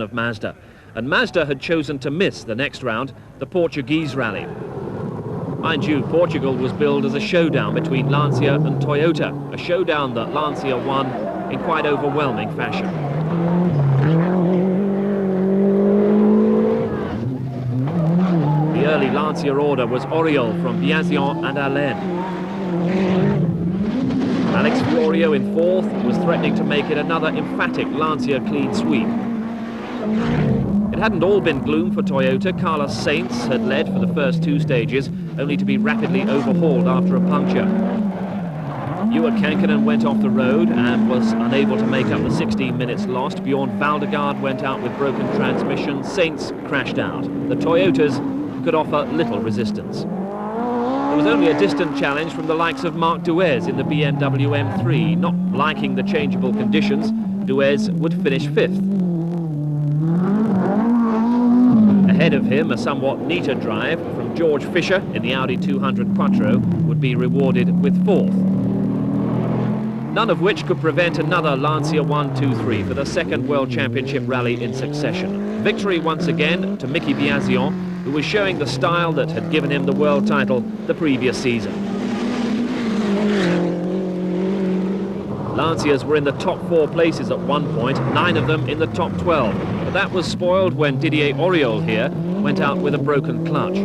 of Mazda. And Mazda had chosen to miss the next round, the Portuguese rally. Mind you, Portugal was billed as a showdown between Lancia and Toyota, a showdown that Lancia won in quite overwhelming fashion. The early Lancia order was Oriol from Biasion and Allen. Alex Fiorio in fourth was threatening to make it another emphatic Lancia clean sweep. It hadn't all been gloom for Toyota. Carlos Sainz had led for the first two stages, only to be rapidly overhauled after a puncture. Ewan Kankkunen went off the road and was unable to make up the 16 minutes lost. Bjorn Valdegaard went out with broken transmission. Sainz crashed out. The Toyotas could offer little resistance. There was only a distant challenge from the likes of Marc Duez in the BMW M3. Not liking the changeable conditions, Duez would finish fifth. Ahead of him, a somewhat neater drive from George Fisher in the Audi 200 Quattro would be rewarded with fourth. None of which could prevent another Lancia 1-2-3 for the second World Championship rally in succession. Victory once again to Mickey Biasion, who was showing the style that had given him the world title the previous season. Lancias were in the top 4 places at one point, 9 of them in the top 12. But that was spoiled when Didier Auriol here went out with a broken clutch.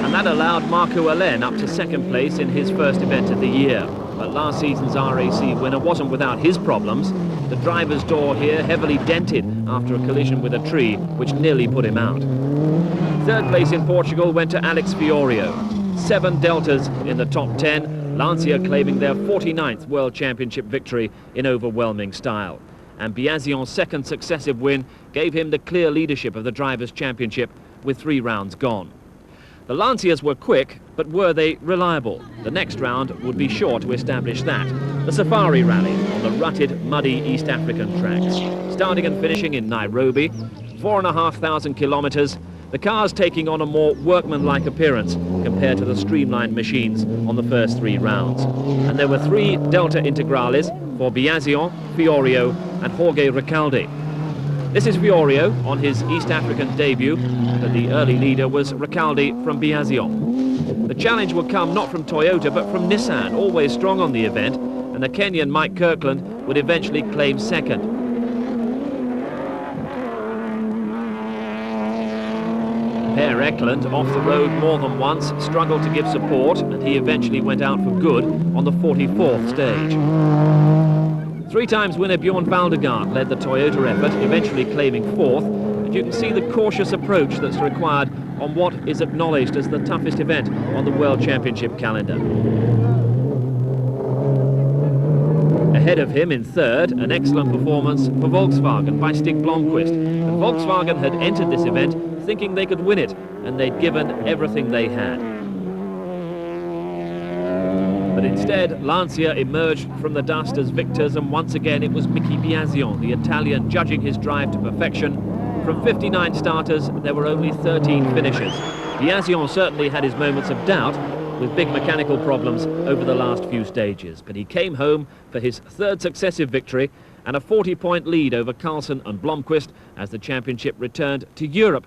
And that allowed Marco Allen up to second place in his first event of the year. But last season's RAC winner wasn't without his problems. The driver's door here heavily dented after a collision with a tree, which nearly put him out. Third place in Portugal went to Alex Fiorio. 7 deltas in the top 10. Lancia claiming their 49th World Championship victory in overwhelming style. And Biasion's second successive win gave him the clear leadership of the Drivers' Championship with 3 rounds gone. The Lancias were quick, but were they reliable? The next round would be sure to establish that. The Safari Rally on the rutted, muddy East African tracks. Starting and finishing in Nairobi, 4,500 kilometers, the cars taking on a more workmanlike appearance compared to the streamlined machines on the first 3 rounds. And there were 3 Delta Integrales for Biasion, Fiorio and Jorge Recalde. This is Fiorio on his East African debut, but the early leader was Recalde from Biasion. The challenge would come not from Toyota but from Nissan, always strong on the event, and the Kenyan Mike Kirkland would eventually claim second. Per Eklund, off the road more than once, struggled to give support, and he eventually went out for good on the 44th stage. 3 times winner Bjorn Valdegaard led the Toyota effort, eventually claiming 4th, and you can see the cautious approach that's required on what is acknowledged as the toughest event on the World Championship calendar. Ahead of him in third, an excellent performance for Volkswagen by Stig Blomqvist. And Volkswagen had entered this event thinking they could win it, and they'd given everything they had. But instead, Lancia emerged from the dust as victors, and once again it was Mickey Biasion, the Italian, judging his drive to perfection. From 59 starters, there were only 13 finishers. Biasion certainly had his moments of doubt, with big mechanical problems over the last few stages, but he came home for his 3rd successive victory and a 40-point lead over Carlson and Blomqvist as the championship returned to Europe